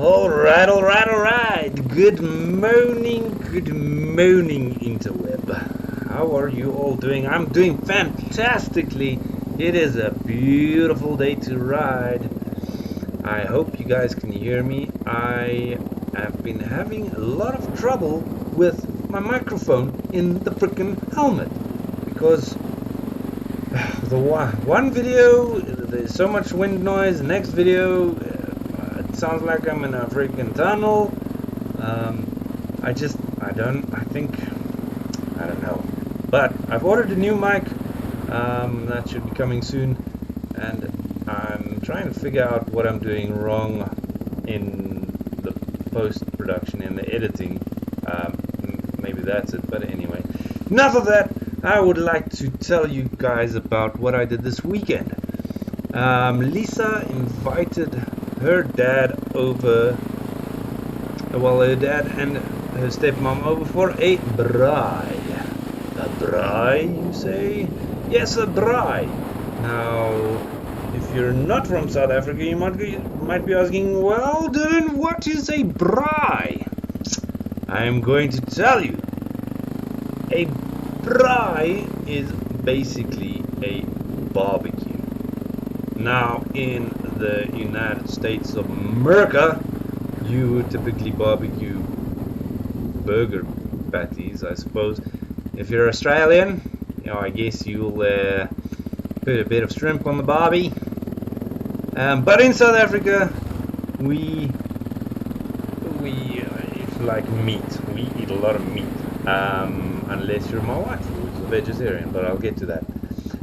Alright. Good morning, interweb. How are you all doing? I'm doing fantastically. It is a beautiful day to ride. I hope you guys can hear me. I have been having a lot of trouble with my microphone in the frickin' helmet. Because the one video, there's so much wind noise. The next video, it sounds like I'm in a freaking tunnel. I don't know. But I've ordered a new mic. That should be coming soon. And I'm trying to figure out what I'm doing wrong in the post-production, in the editing. Maybe that's it. But anyway, enough of that. I would like to tell you guys about what I did this weekend. Lisa invited her dad over, her dad and her stepmom over for a braai. A braai, you say? Yes, a braai. Now, if you're not from South Africa, you might be asking, well, Dylan, what is a braai? I'm going to tell you. A braai is basically a barbecue. Now, in the United States of America, you typically barbecue burger patties, I suppose. If you're Australian, I guess you'll put a bit of shrimp on the barbie. But in South Africa, we like meat. We eat a lot of meat. Unless you're my wife, who's a vegetarian, but I'll get to that.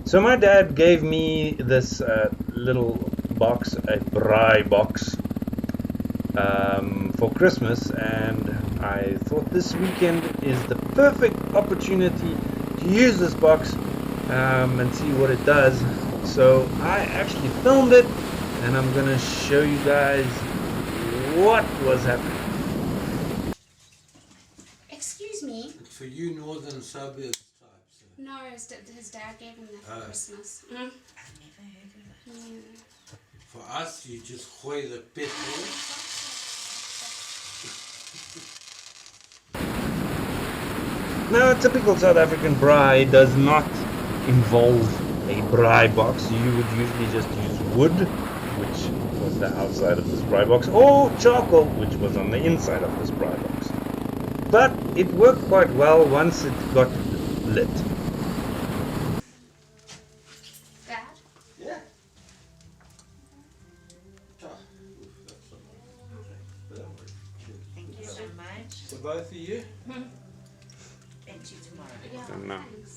So my dad gave me this little box, a braai box, for Christmas, and I thought this weekend is the perfect opportunity to use this box and see what it does. So I actually filmed it, and I'm gonna show you guys what was happening. Excuse me? For you northern suburbs types. No, his dad gave him that for Christmas. I've never heard of it. Yeah. For us, you just hoy the petrol. Now, a typical South African braai does not involve a braai box. You would usually just use wood, which was the outside of this braai box, or charcoal, which was on the inside of this braai box. But it worked quite well once it got lit. Dad? Yeah. Thank you so much. For both of you? And to you tomorrow. Yeah, No. thanks.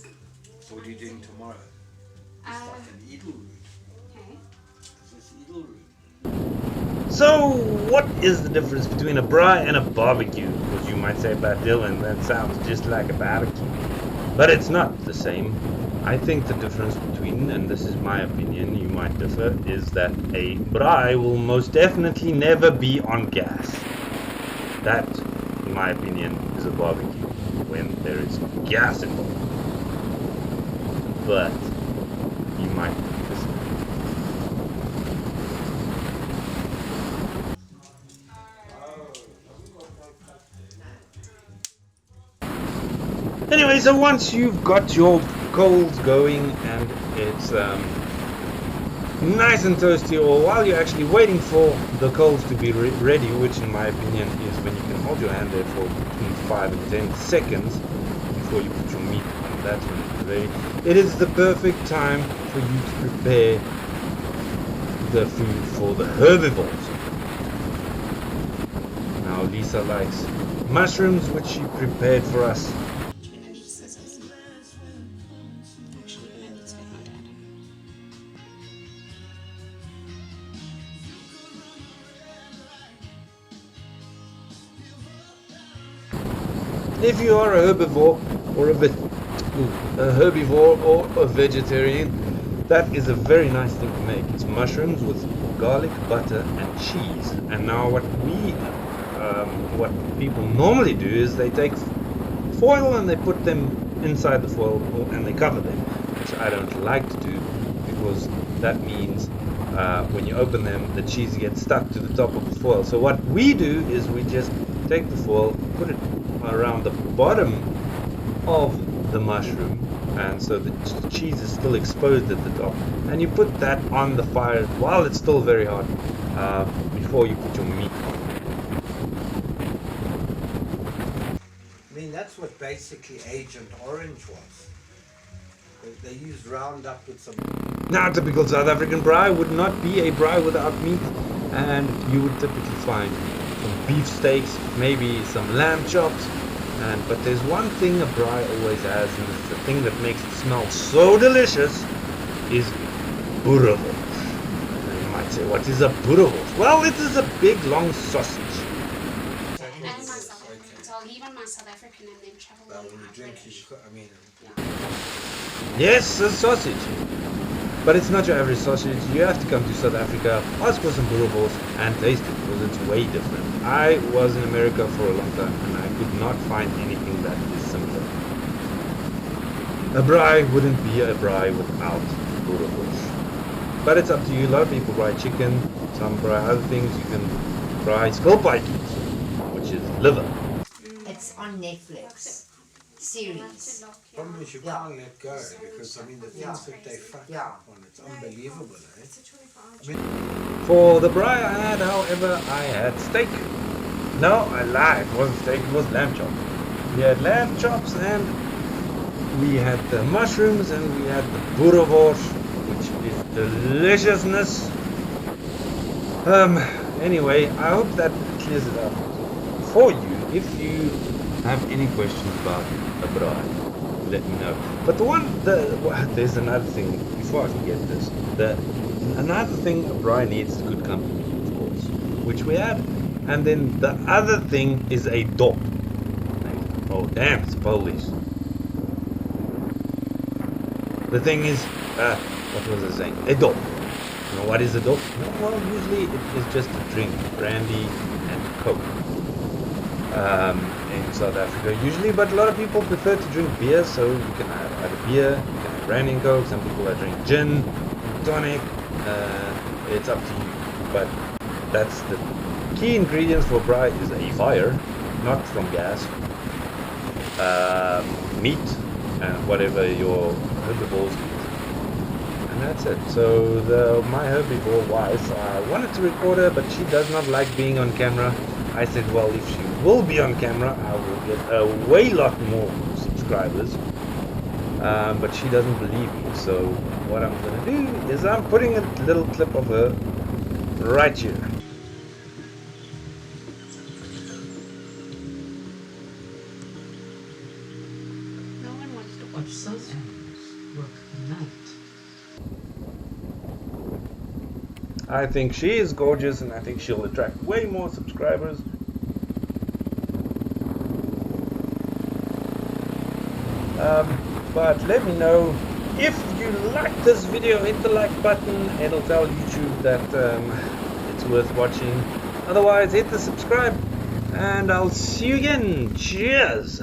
What are you doing tomorrow? It's like an eagle room. Okay. This is eagle room. So, what is the difference between a braai and a barbecue? Because you might say, but Dylan, that sounds just like a barbecue. But it's not the same. I think the difference between, and this is my opinion, you might differ, is that a braai will most definitely never be on gas. That, in my opinion, is a barbecue when there is gas involved. But you might disagree. Anyway, so once you've got your coals going and it's nice and toasty, or while you're actually waiting for the coals to be ready, which in my opinion is when you can hold your hand there for between 5 and 10 seconds before you put your meat on, that's when it's ready. It is the perfect time for you to prepare the food for the herbivores. Now Lisa likes mushrooms, which she prepared for us. We're gonna need scissors. Actually, we're gonna need to get my dad. If you are a herbivore or a herbivore or a vegetarian, that is a very nice thing to make. It's mushrooms with garlic, butter, and cheese. And now what people normally do is they take foil and they put them inside the foil and they cover them, which I don't like to do because that means when you open them, the cheese gets stuck to the top of the foil. So what we do is we just take the foil, put it around the bottom of the mushroom, and so the cheese is still exposed at the top, and you put that on the fire while it's still very hot, before you put your meat on. I mean, that's what basically Agent Orange was. They used Roundup with some... Now, typical South African braai would not be a braai without meat, and you would typically find some beef steaks, maybe some lamb chops, but there's one thing a braai always has, and it's the thing that makes it smell so delicious, is boerewors. And you might say, what is a boerewors? Well, it is a big long sausage. And my South African, so I'll leave on my South African and then travel Well, on when you my drink, British. I mean... Yes, a sausage. But it's not your average sausage. You have to come to South Africa, ask for some boerewors, and taste it, because it's way different. I was in America for a long time, and I could not find anything that is similar. A braai wouldn't be a braai without boerewors. But it's up to you. A lot of people braai chicken, some braai other things. You can braai skilpaatjies, which is liver. It's on Netflix. Series. Problem is you can't let go, because, I mean, the things that they fuck up on, it's unbelievable, eh? I mean, For the braai I had, however, I had steak. No, I lied. It wasn't steak, it was lamb chops. We had lamb chops, and we had the mushrooms, and we had the boerewors, which is deliciousness. Anyway, I hope that clears it up for you. If you have any questions about a braai, let me know. But there's another thing, before I forget this, another thing a braai needs is good company, of course, which we had. And then the other thing is a dop. Oh damn, it's Polish. The thing is, what was I saying? A dop. You know what is a dop? Well, usually it is just a drink, brandy and coke. In South Africa usually, but a lot of people prefer to drink beer, so you can have either beer, you can have brandy and coke, some people drink gin, tonic, it's up to you. But that's the key ingredients for braai is a fire, not from gas, meat, and whatever your herbivorous eat. And that's it. So my herbivore wife, I wanted to record her, but she does not like being on camera. I said, well, if she will be on camera, I will get a way lot more subscribers. But she doesn't believe me. So what I'm going to do is I'm putting a little clip of her right here. No one wants to watch this. Work tonight. I think she is gorgeous, and I think she'll attract way more subscribers. But let me know if you like this video. Hit the like button. It'll tell YouTube that it's worth watching. Otherwise, hit the subscribe, and I'll see you again. Cheers.